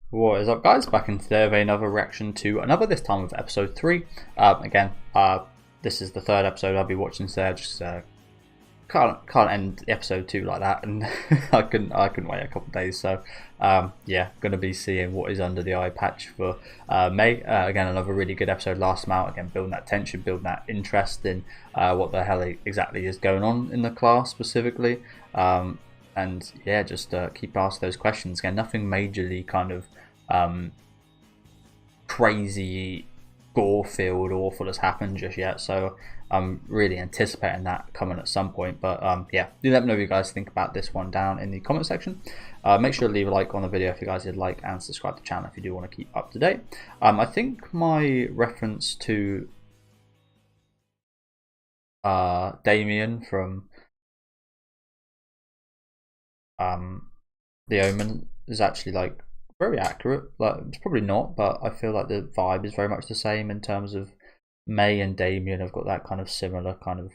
What is up, guys? Back in today with another reaction to another, this time of episode 3. Again, this is the third episode I'll be watching today. I just can't end episode 2 like that, and I couldn't wait a couple of days. So yeah, gonna be seeing what is under the eye patch for May. Again, another really good episode last time out. Again, building that tension, building that interest in what the hell exactly is going on in the class specifically. And yeah, just keep asking those questions. Again, nothing majorly kind of crazy gore-filled awful has happened just yet, so I'm really anticipating that coming at some point. But yeah, do let me know what you guys think about this one down in the comment section. Make sure to leave a like on the video if you guys did like, and subscribe to the channel if you do want to keep up to date. I think my reference to Damien from The Omen is actually like very accurate. Like, it's probably not, but I feel like the vibe is very much the same in terms of May and Damien have got that kind of similar kind of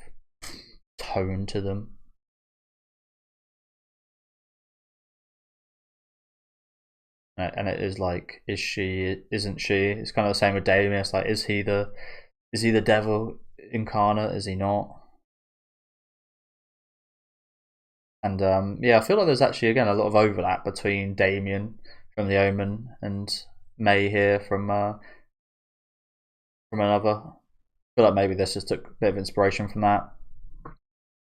tone to them. And it is like, is she, isn't she? It's kind of the same with Damien. It's like, is he the devil incarnate? Is he not? And yeah, I feel like there's actually again a lot of overlap between Damien from The Omen and May here from another. I feel like maybe this just took a bit of inspiration from that.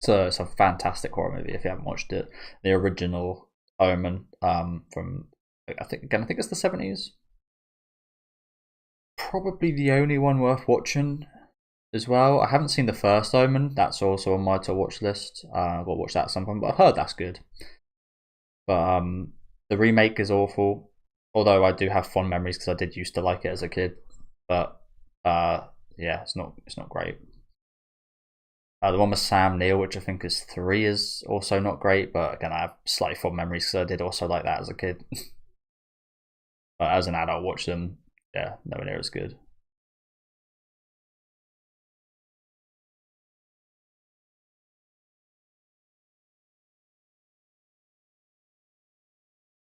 So it's a fantastic horror movie if you haven't watched it. The original Omen from I think it's the 70s. Probably the only one worth watching as well. I haven't seen the first Omen. That's also on my to watch list. I've got to watch that at some point, but I've heard that's good. But the remake is awful. Although I do have fond memories because I did used to like it as a kid. But yeah, it's not great. The one with Sam Neill, which I think is 3, is also not great. But again, I have slightly fond memories because I did also like that as a kid. But as an adult, watch them. Yeah, nowhere near as good.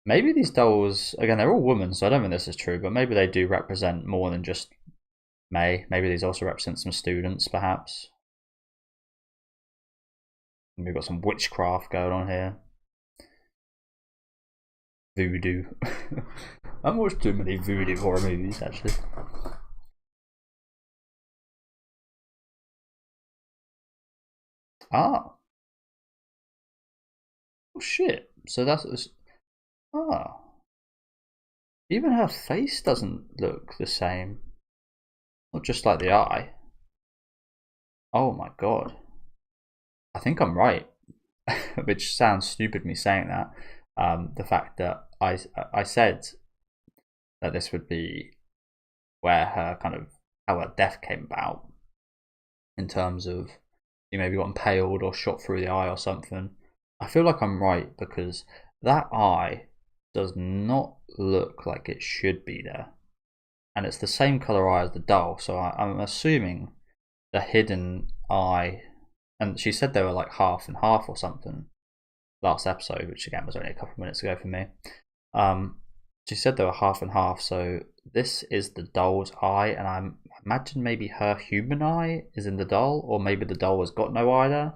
Maybe these dolls, again, they're all women, so I don't think this is true, but maybe they do represent more than just May. Maybe these also represent some students, perhaps. And we've got some witchcraft going on here. Voodoo. I haven't watched too many voodoo horror movies, actually. Ah. Oh, shit. So that's... Ah. Even her face doesn't look the same. Not just like the eye. Oh my god. I think I'm right. Which sounds stupid me saying that. The fact that I said that this would be where her kind of how her death came about, in terms of she maybe got impaled or shot through the eye or something. I feel like I'm right because that eye does not look like it should be there, and it's the same color eye as the doll, so I'm assuming the hidden eye, and she said they were like half and half or something last episode, which again was only a couple of minutes ago for me. She said they were half and half, so this is the doll's eye, and I imagine maybe her human eye is in the doll, or maybe the doll has got no eye there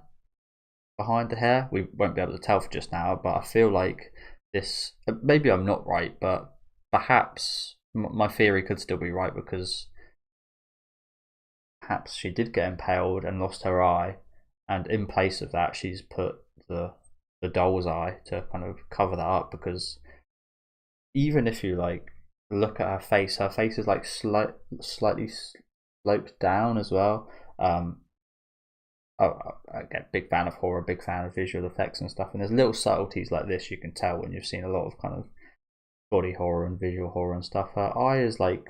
behind the hair. We won't be able to tell for just now, but I feel like this, maybe I'm not right, but perhaps my theory could still be right, because perhaps she did get impaled and lost her eye, and in place of that she's put the doll's eye to kind of cover that up, because even if you like look at her face is like slightly sloped down as well. Again, big fan of horror, big fan of visual effects and stuff, and there's little subtleties like this you can tell when you've seen a lot of kind of body horror and visual horror and stuff. Her eye is like,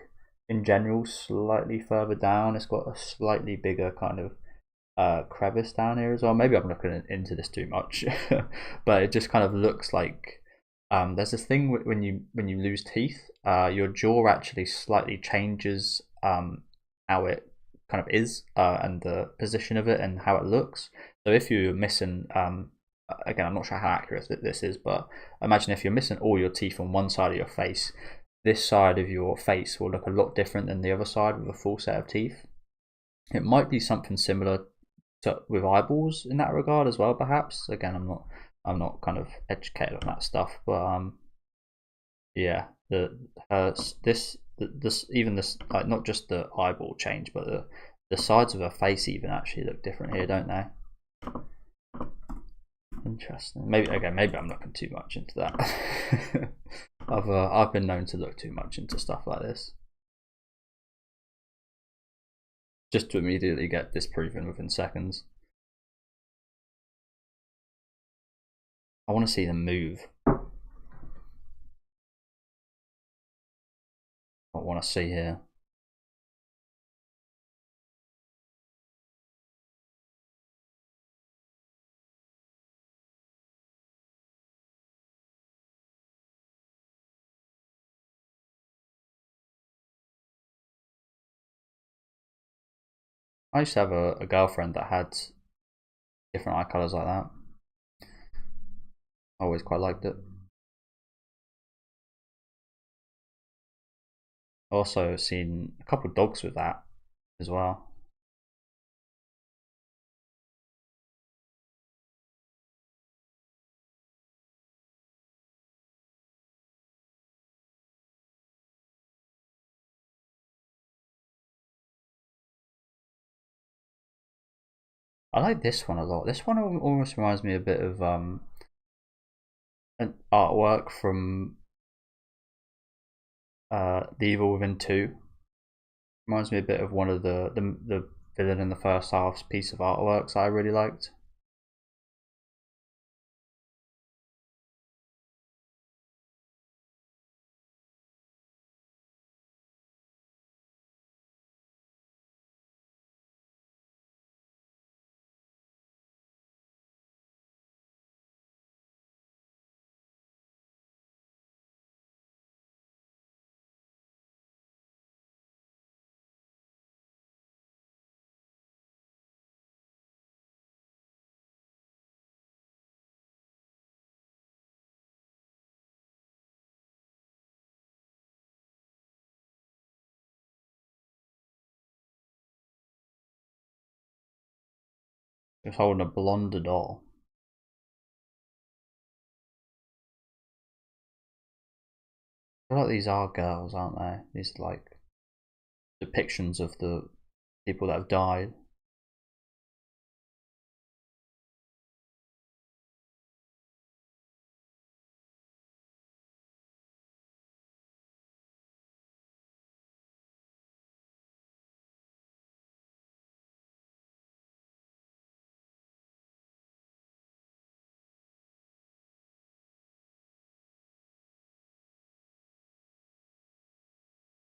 in general, slightly further down. It's got a slightly bigger kind of crevice down here as well. Maybe I'm looking into this too much, but it just kind of looks like there's this thing when you lose teeth, your jaw actually slightly changes how it kind of is, and the position of it and how it looks. So if you're missing, again, I'm not sure how accurate this is, but imagine if you're missing all your teeth on one side of your face, this side of your face will look a lot different than the other side with a full set of teeth. It might be something similar to with eyeballs in that regard as well, perhaps. Again, I'm not kind of educated on that stuff, but yeah, this even this, like, not just the eyeball change, but the sides of her face even actually look different here, don't they? Interesting. Maybe I'm looking too much into that. I've been known to look too much into stuff like this, just to immediately get disproven within seconds. I want to see them move. What I want to see here. I used to have a girlfriend that had different eye colours like that. I always quite liked it. Also seen a couple of dogs with that as well. I like this one a lot. This one almost reminds me a bit of an artwork from The Evil Within 2. Reminds me a bit of one of the villain in the first half's piece of artworks I really liked. Just holding a blonde doll. I feel like these are girls, aren't they? These like depictions of the people that have died.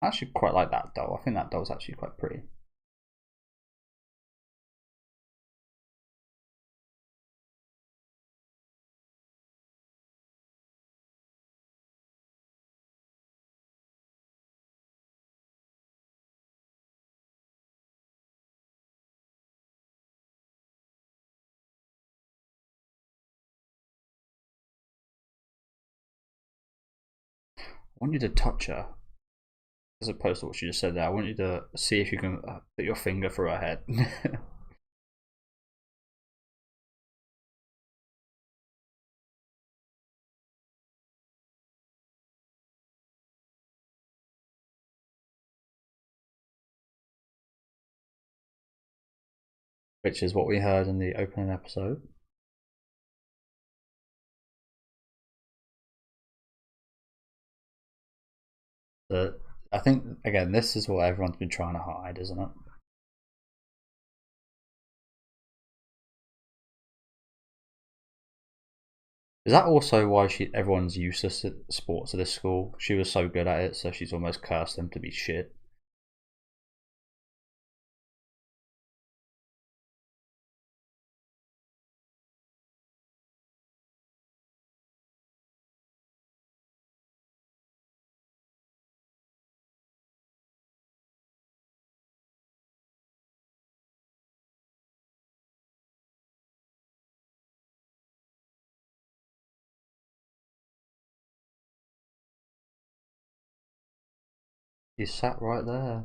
I actually quite like that doll. I think that doll's actually quite pretty. I want you to touch her, as opposed to what she just said there. I want you to see if you can put your finger through her head. Which is what we heard in the opening episode. But I think, again, this is what everyone's been trying to hide, isn't it? Is that also why everyone's useless at sports at this school? She was so good at it, so she's almost cursed them to be shit. He sat right there.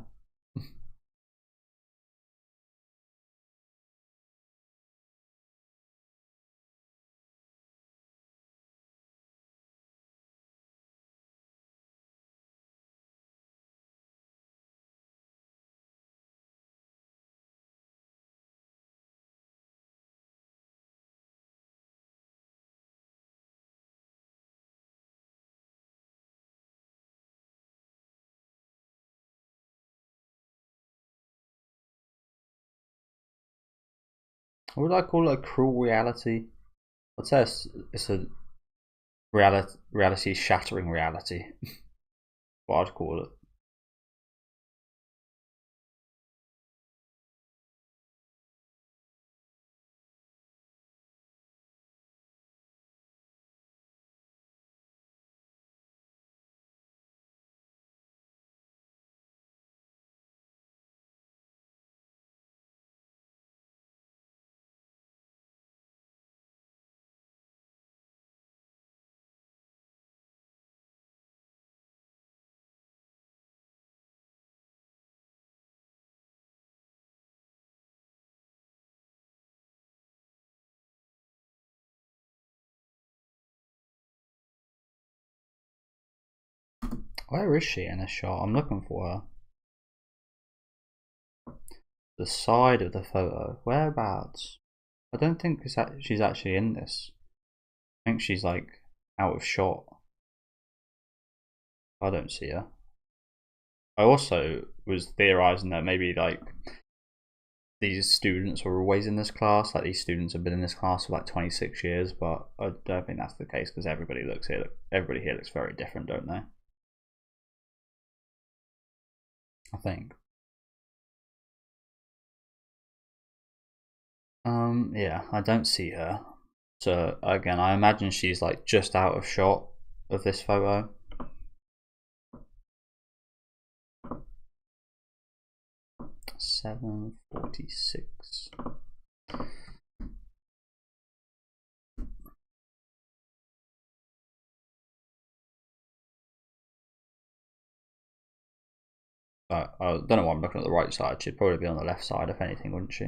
What would I call it? A cruel reality? I'd say it's a reality shattering reality. What I'd call it. Where is she in this shot? I'm looking for her. The side of the photo. Whereabouts? I don't think she's actually in this. I think she's like out of shot. I don't see her. I also was theorizing that maybe like these students were always in this class, like these students have been in this class for like 26 years, but I don't think that's the case because everybody here looks very different, don't they? I think. Yeah, I don't see her. So again, I imagine she's like just out of shot of this photo. $7.46. I don't know why I'm looking at the right side. She'd probably be on the left side, if anything, wouldn't she?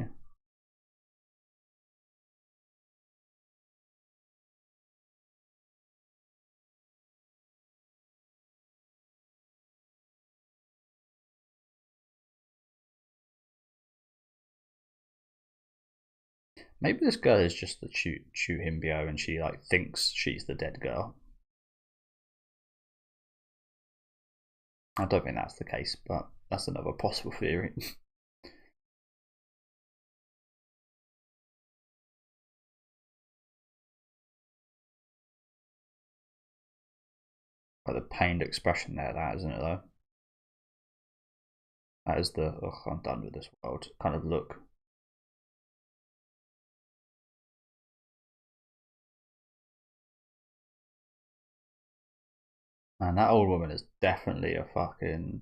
Maybe this girl is just the Chu Himbio and she like thinks she's the dead girl. I don't think that's the case, but that's another possible theory. Like the pained expression there, that isn't it though? That is the I'm done with this world kind of look. Man, that old woman is definitely a fucking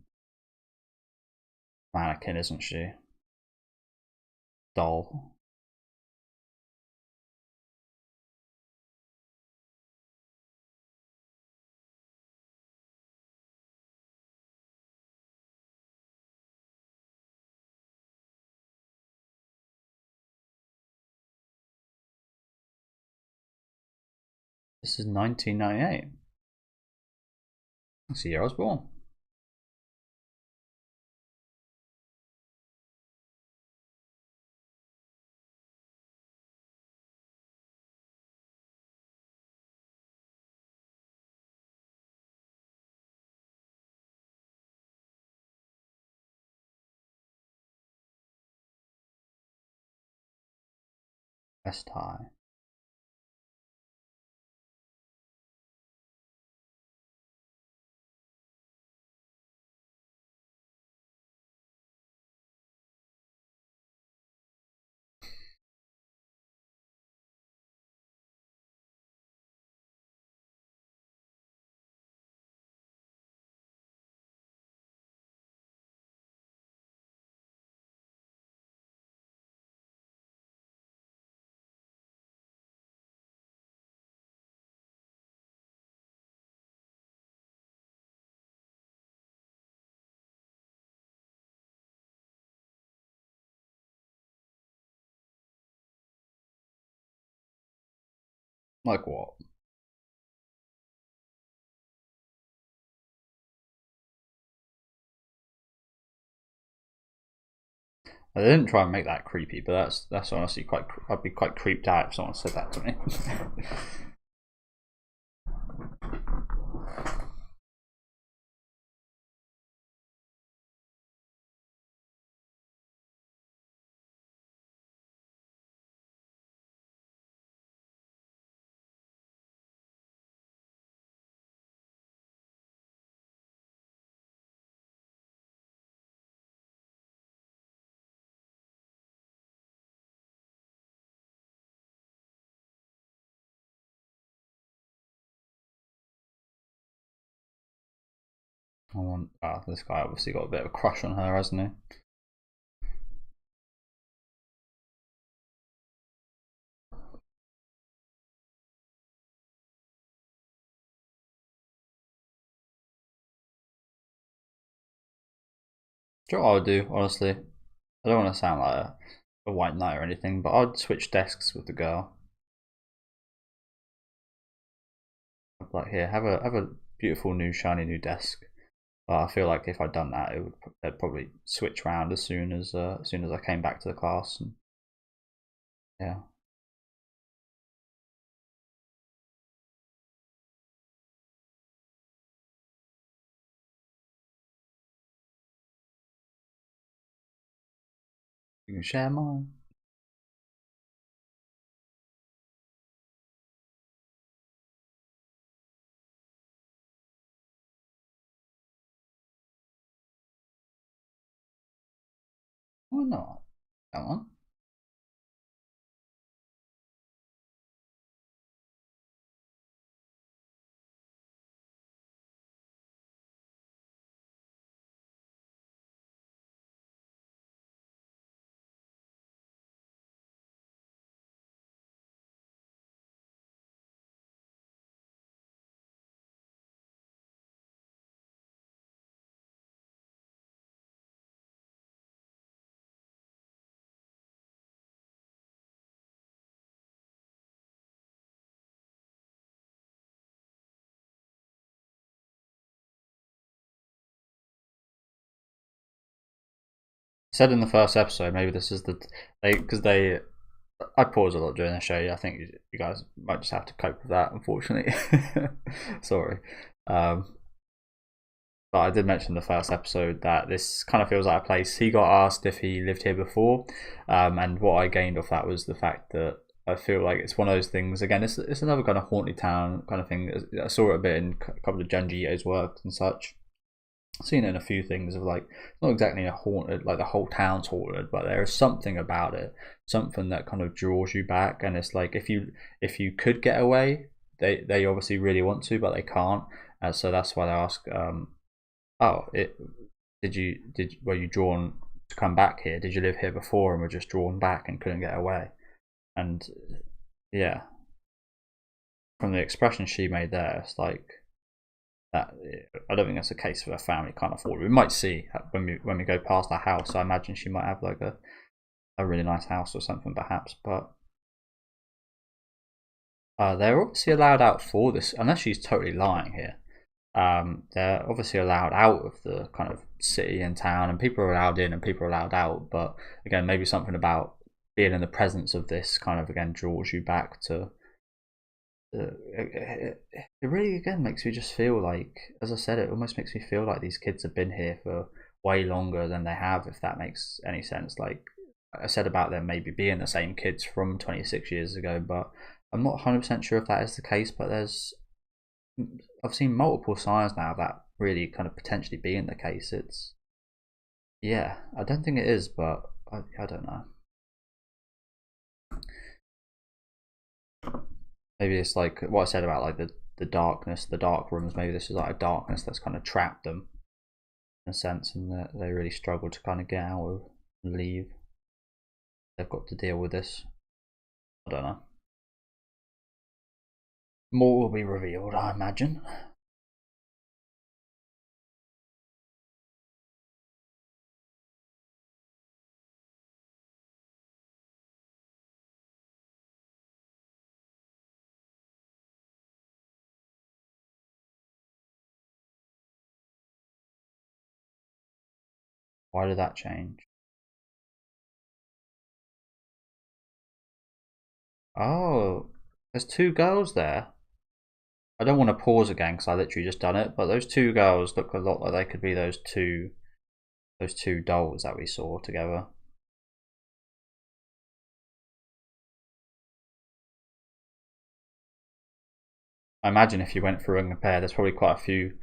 mannequin, isn't she? Doll. This is 1998. That's the year I was born. Best high. Like what? I didn't try and make that creepy, but that's honestly quite. I'd be quite creeped out if someone said that to me. This guy obviously got a bit of a crush on her, hasn't he? Do you know what I would do, honestly? I don't want to sound like a white knight or anything, but I'd switch desks with the girl. Like, here, have a beautiful new shiny new desk. But I feel like if I'd done that, they'd probably switch round as soon as I came back to the class. And, yeah. You can share mine. Why not? Come on. Said in the first episode, maybe this is they I pause a lot during the show. I think you guys might just have to cope with that, unfortunately. Sorry. Um, but I did mention in the first episode that this kind of feels like a place. He got asked if he lived here before, and what I gained off that was the fact that I feel like it's one of those things. Again, it's another kind of haunted town kind of thing. I saw it a bit in a couple of Junji Ito's works and such. I've seen it in a few things of like it's not exactly a haunted, like the whole town's haunted, but there is something about it, something that kind of draws you back. And it's like if you could get away, they obviously really want to, but they can't. And so that's why they ask, oh, were you drawn to come back here? Did you live here before and were just drawn back and couldn't get away? And yeah, from the expression she made there, it's like that. I don't think that's the case for a family can't afford it. We might see when we go past our house. I imagine she might have like a really nice house or something, perhaps. But they're obviously allowed out for this, unless she's totally lying here. They're obviously allowed out of the kind of city and town, and people are allowed in and people are allowed out. But again, maybe something about being in the presence of this kind of again draws you back to. It really again makes me just feel like, as I said, it almost makes me feel like these kids have been here for way longer than they have, if that makes any sense. Like I said about them maybe being the same kids from 26 years ago, but I'm not 100% sure if that is the case. But I've seen multiple signs now that really kind of potentially being the case. It's yeah, I don't think it is, but I don't know. Maybe it's like what I said about like the darkness, the dark rooms. Maybe this is like a darkness that's kind of trapped them in a sense, and that they really struggle to kind of get out of and leave. They've got to deal with this. I don't know. More will be revealed, I imagine. Why did that change? Oh, there's two girls there. I don't want to pause again because I literally just done it, but those two girls look a lot like they could be those two dolls that we saw together. I imagine if you went through and compared, there's probably quite a few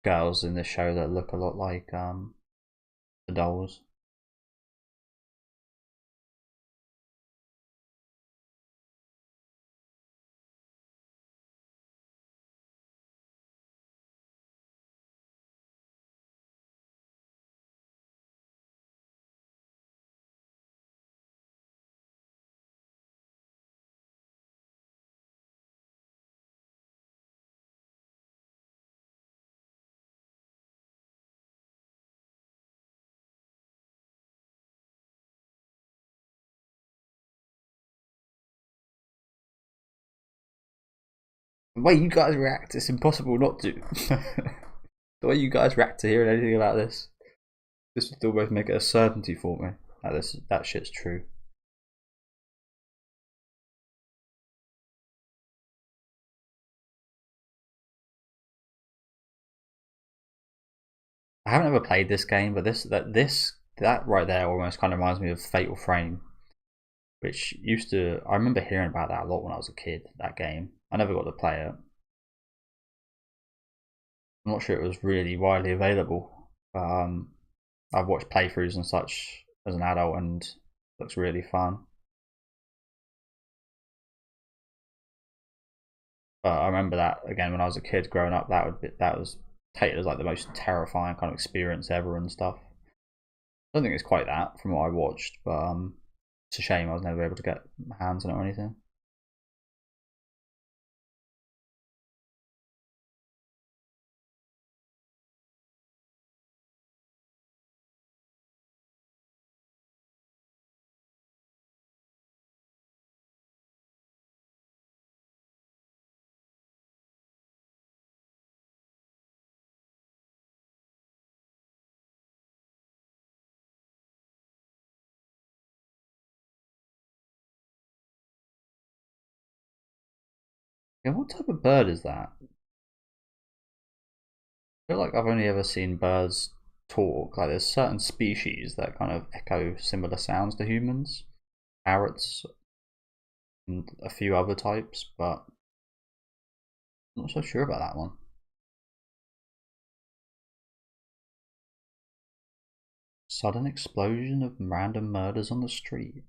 girls in this show that look a lot like the dolls. The way you guys react, it's impossible not to. The way you guys react to hearing anything about this would almost make it a certainty for me that shit's true. I haven't ever played this game, but that right there almost kind of reminds me of Fatal Frame, which I remember hearing about that a lot when I was a kid. That game, I never got to play it. I'm not sure it was really widely available. But, I've watched playthroughs and such as an adult, and it looks really fun. But I remember that again when I was a kid growing up. That was taken as like the most terrifying kind of experience ever and stuff. I don't think it's quite that from what I watched, but it's a shame I was never able to get my hands on it or anything. Yeah, what type of bird is that? I feel like I've only ever seen birds talk. Like there's certain species that kind of echo similar sounds to humans, parrots, and a few other types, but I'm not so sure about that one. Sudden explosion of random murders on the street.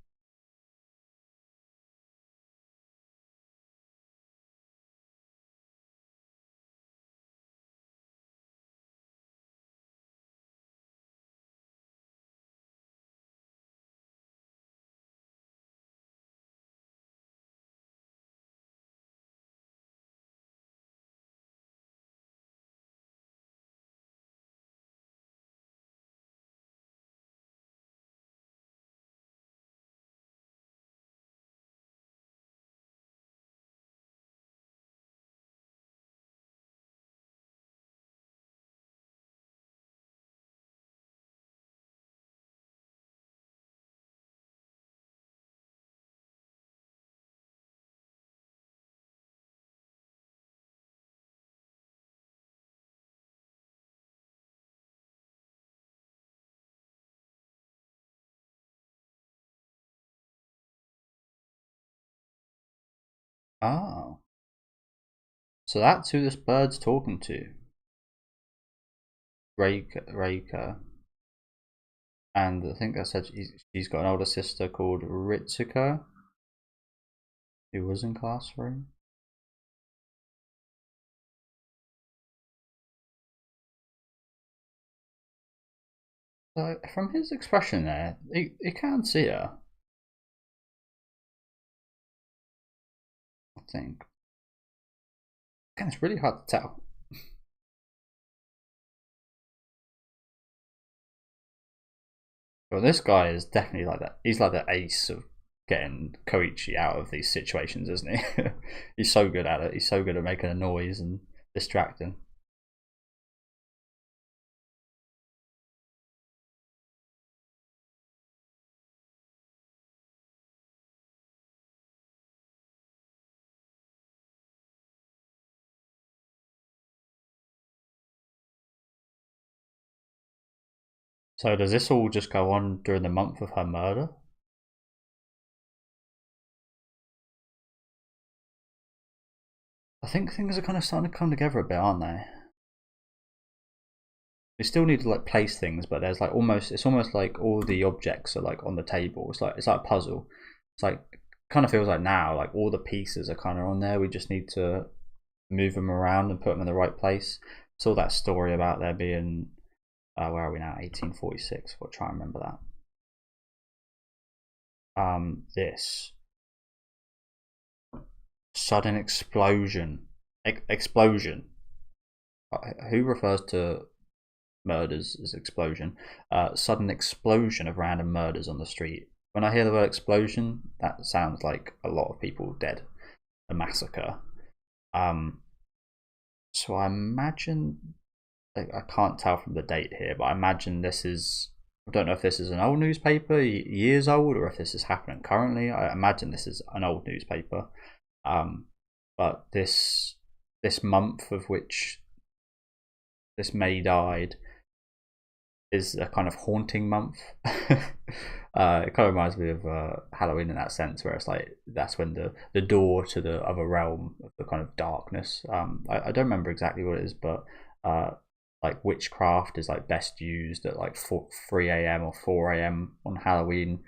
Oh, so that's who this bird's talking to. Reika. And I think I said she's got an older sister called Ritsuko, who was in class 3. So from his expression there, he can't see her, I think. Again, it's really hard to tell. Well, this guy is definitely like that. He's like the ace of getting Koichi out of these situations, isn't he? He's so good at it. He's so good at making a noise and distracting. So does this all just go on during the month of her murder? I think things are kind of starting to come together a bit, aren't they? We still need to like place things, but there's like it's almost like all the objects are like on the table. It's like a puzzle. It's like kind of feels like now like all the pieces are kind of on there. We just need to move them around and put them in the right place. Saw that story about there being where are we now? 1846. We'll try and remember that. This sudden explosion. Explosion. Who refers to murders as explosion? Sudden explosion of random murders on the street. When I hear the word explosion, that sounds like a lot of people dead, a massacre. So I imagine, I can't tell from the date here, but I imagine this is. I don't know if this is an old newspaper, years old, or if this is happening currently. I imagine this is an old newspaper. But this month of which this May died is a kind of haunting month. It kind of reminds me of Halloween in that sense, where it's like that's when the door to the other realm of the kind of darkness. I don't remember exactly what it is, but like witchcraft is like best used at like 3 a.m. or 4 a.m. on Halloween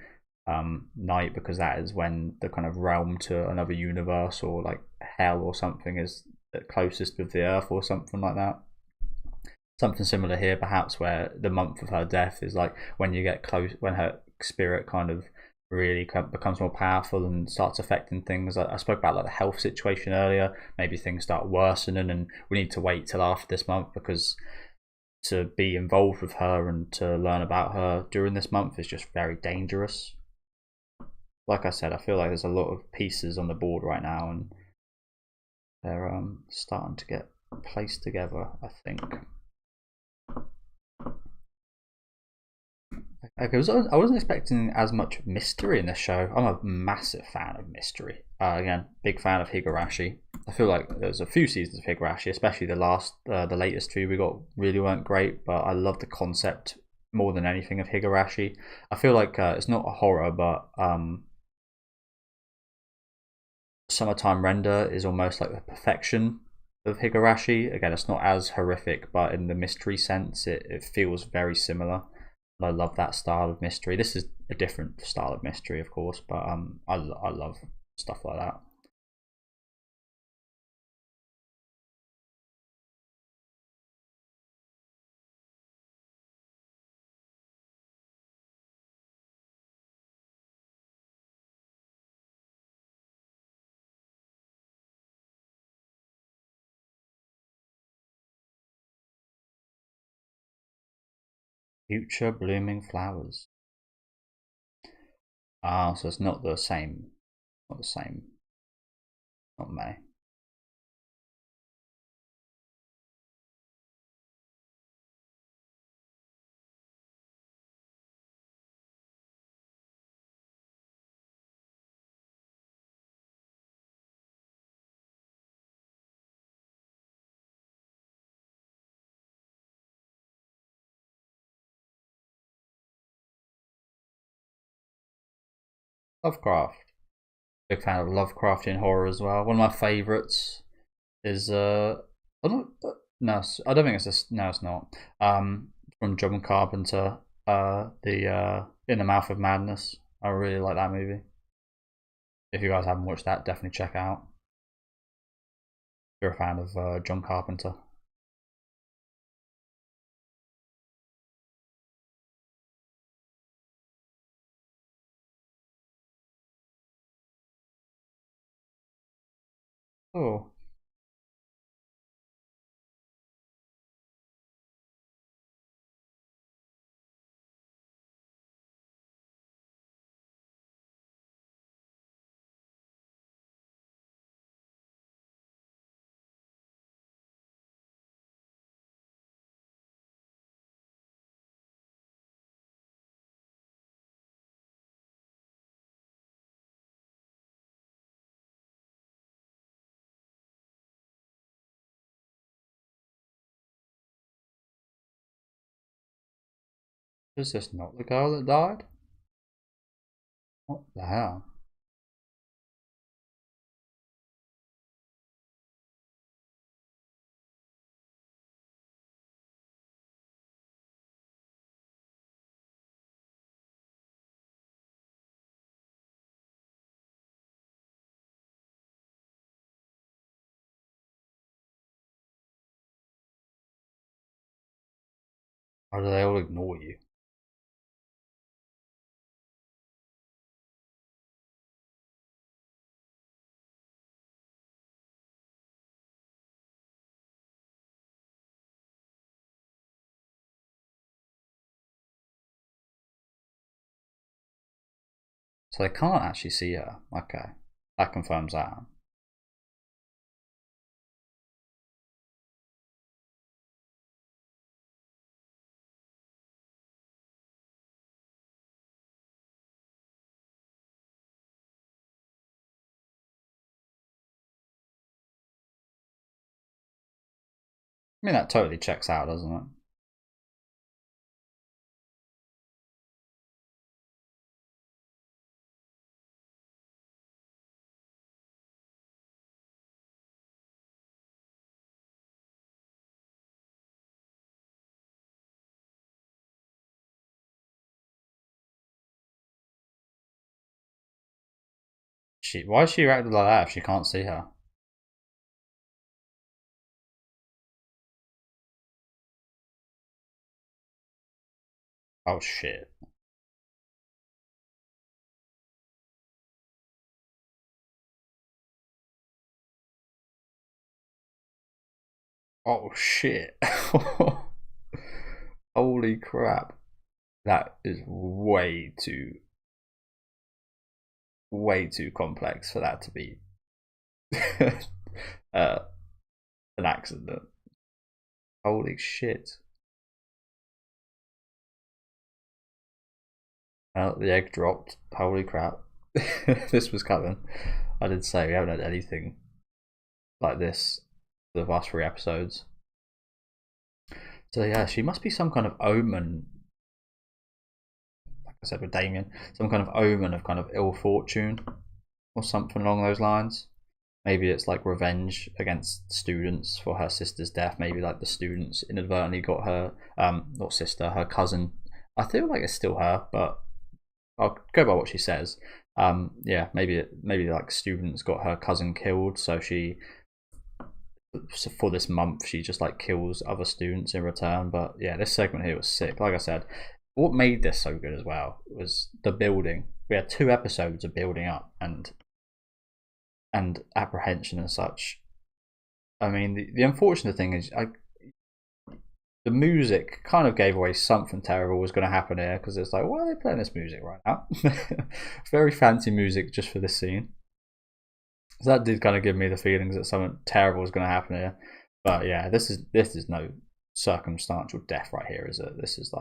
night, because that is when the kind of realm to another universe or like hell or something is closest with the earth or something like that. Something similar here, perhaps, where the month of her death is like when you get close, when her spirit kind of really becomes more powerful and starts affecting things. I spoke about like the health situation earlier. Maybe things start worsening, and we need to wait till after this month, because to be involved with her and to learn about her during this month is just very dangerous. Like I said, I feel like there's a lot of pieces on the board right now, and they're starting to get placed together, I think. Okay, I wasn't expecting as much mystery in this show. I'm a massive fan of mystery. Again, big fan of Higurashi. I feel like there's a few seasons of Higurashi, especially the latest two we got really weren't great, but I love the concept more than anything of Higurashi. I feel like it's not a horror, but Summertime Render is almost like the perfection of Higurashi. Again, it's not as horrific, but in the mystery sense, it feels very similar. I love that style of mystery. This is a different style of mystery, of course, but I love stuff like that. Future blooming flowers. Ah, so it's not the same. Not the same. Not May. Lovecraft. Big fan of Lovecraftian horror as well. One of my favourites is no, I don't think it's no, it's not. From John Carpenter, the In the Mouth of Madness. I really like that movie. If you guys haven't watched that, definitely check it out. If you're a fan of John Carpenter. Oh, Is this not the girl that died? What the hell? Or do they all ignore you? So they can't actually see her. Okay. That confirms that. I mean, that totally checks out, doesn't it? Why is she reacting like that if she can't see her? Oh shit. Oh shit. Holy crap. That is way too complex for that to be uh, an accident. Holy shit. The egg dropped. Holy crap. This was coming. I did say we haven't had anything like this for the past 3 episodes. So yeah, she must be some kind of omen. Like I said with Damien, some kind of omen of kind of ill fortune or something along those lines. Maybe it's like revenge against students for her sister's death. Maybe like the students inadvertently got her, not sister, her cousin. I feel like it's still her, but I'll go by what she says. Yeah, maybe like students got her cousin killed, so she for this month she just like kills other students in return. But yeah, this segment here was sick. Like I said, what made this so good as well was the building. We had 2 episodes of building up and apprehension and such. I mean, the unfortunate thing is, the music kind of gave away something terrible was going to happen here because it's like, why are they playing this music right now? Very fancy music just for this scene. So that did kind of give me the feelings that something terrible was going to happen here. But yeah, this is no circumstantial death right here, is it? This is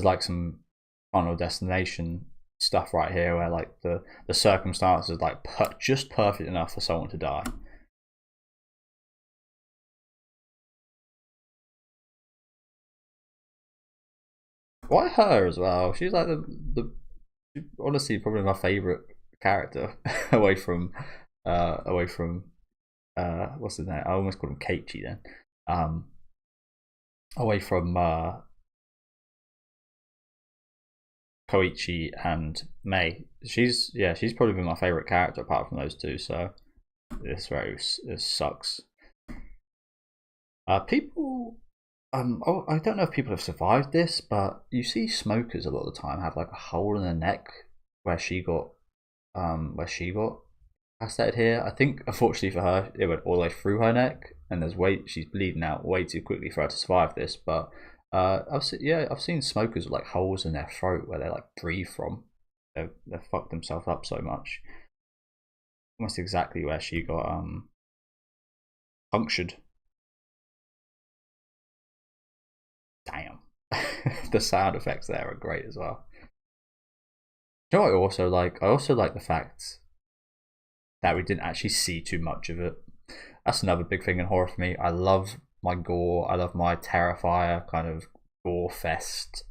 like some Final Destination stuff right here, where like the circumstances like just perfect enough for someone to die. Why her as well? She's like the honestly probably my favorite character away from what's his name? I almost called him Keiichi then. Away from Koichi and Mei. She's probably been my favorite character apart from those two. So this sucks. People. I don't know if people have survived this, but you see smokers a lot of the time have like a hole in their neck where she got castrated here. I think unfortunately for her, it went all the way through her neck, and she's bleeding out way too quickly for her to survive this. But I've seen smokers with like holes in their throat where they like breathe from. They fucked themselves up so much. Almost exactly where she got punctured. Damn. The sound effects there are great as well. You know what I also like? I also like the fact that we didn't actually see too much of it. That's another big thing in horror for me. I love my gore. I love my Terrifier kind of gore fest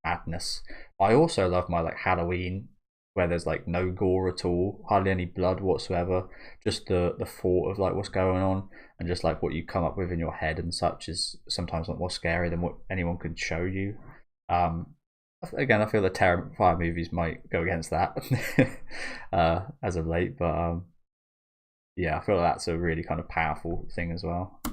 madness. I also love my like Halloween, where there's like no gore at all, hardly any blood whatsoever. Just the thought of like what's going on, and just like what you come up with in your head and such is sometimes not more scary than what anyone could show you. Again, I feel the Terrifier movies might go against that as of late, but yeah, I feel like that's a really kind of powerful thing as well. I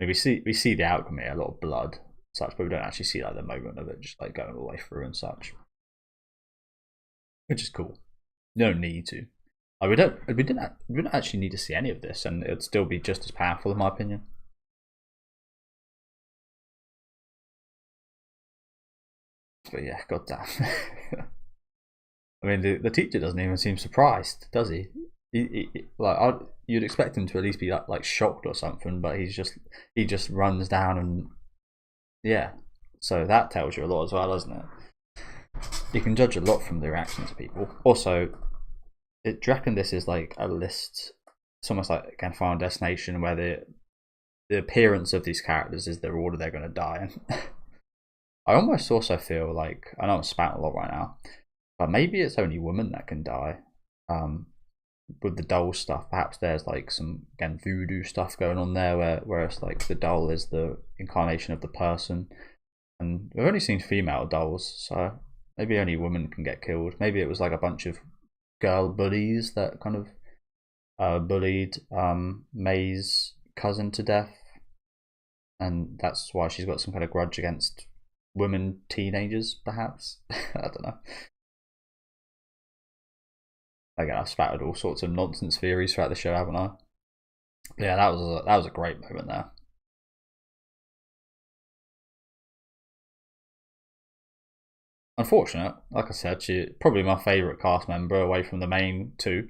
mean, we see the outcome here, a lot of blood, such, but we don't actually see like the moment of it just like going all the way through and such, which is cool. No need to. Like, we didn't actually need to see any of this, and it'd still be just as powerful in my opinion. But yeah, goddamn. I mean, the teacher doesn't even seem surprised, does he? You'd expect him to at least be like shocked or something, but he just runs down and yeah. So that tells you a lot as well, doesn't it? You can judge a lot from the reactions of people. Also, do you reckon this is like a list? It's almost like again Final Destination, where the appearance of these characters is the order they're going to die in. I almost also feel like, I know I'm spouting a lot right now, but maybe it's only women that can die. With the doll stuff, perhaps there's like some again voodoo stuff going on there, where it's like the doll is the incarnation of the person, and we've only seen female dolls, so maybe only women can get killed. Maybe it was like a bunch of girl bullies that kind of bullied May's cousin to death, and that's why she's got some kind of grudge against women teenagers, perhaps. I don't know. Again, I've spouted all sorts of nonsense theories throughout the show, haven't I? But yeah, that was a great moment there. Unfortunate, like I said, she's probably my favourite cast member away from the main two.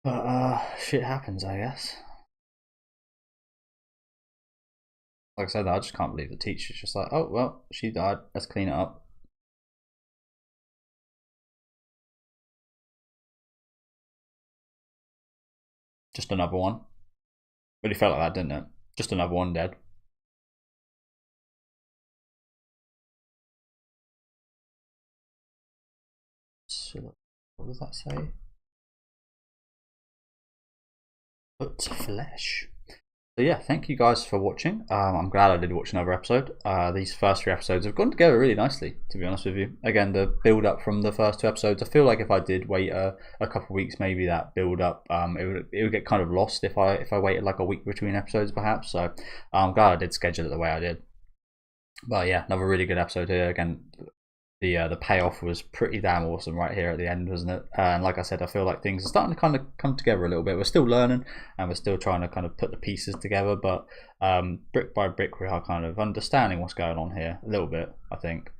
But shit happens, I guess. Like I said, I just can't believe the teacher's just like, oh well, she died, let's clean it up. Just another one. Really felt like that, didn't it? Just another one dead. So, what does that say? But flesh. So yeah, thank you guys for watching. I'm glad I did watch another episode. These first 3 episodes have gone together really nicely, to be honest with you. Again, the build up from the first 2 episodes, I feel like if I did wait a couple of weeks, maybe that build up, it would get kind of lost if I waited like a week between episodes, perhaps. So I'm glad I did schedule it the way I did. But yeah, another really good episode here. Again, the payoff was pretty damn awesome right here at the end, wasn't it? And like I said, I feel like things are starting to kind of come together a little bit. We're still learning and we're still trying to kind of put the pieces together, but brick by brick we are kind of understanding what's going on here a little bit, I think.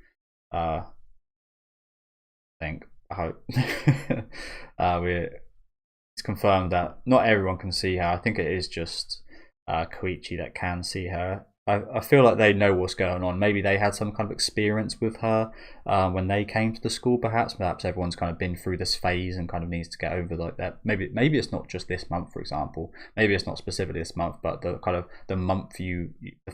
I hope. It's confirmed that not everyone can see her. I think it is just Koichi that can see her. I feel like they know what's going on. Maybe they had some kind of experience with her when they came to the school, perhaps everyone's kind of been through this phase and kind of needs to get over like that. Maybe it's not just this month, for example. Maybe it's not specifically this month, but the kind of the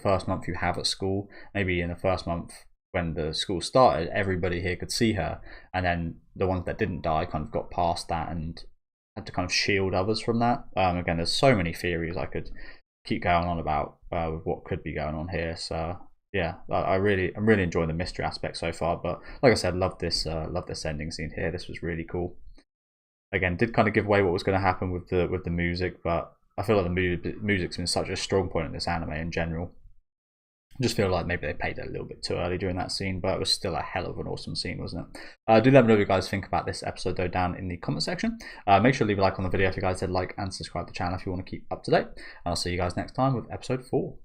first month you have at school. Maybe in the first month when the school started, everybody here could see her, and then the ones that didn't die kind of got past that and had to kind of shield others from that. Again, there's so many theories I could keep going on about with what could be going on here. So yeah, I'm really enjoying the mystery aspect so far. But like I said, love this ending scene here. This was really cool. Again, did kind of give away what was going to happen with the music, but I feel like the music's been such a strong point in this anime in general. I just feel like maybe they played it a little bit too early during that scene, but it was still a hell of an awesome scene, wasn't it? Do let me know what you guys think about this episode though down in the comment section. Make sure to leave a like on the video if you guys did like, and subscribe to the channel if you want to keep up to date. And I'll see you guys next time with episode 4.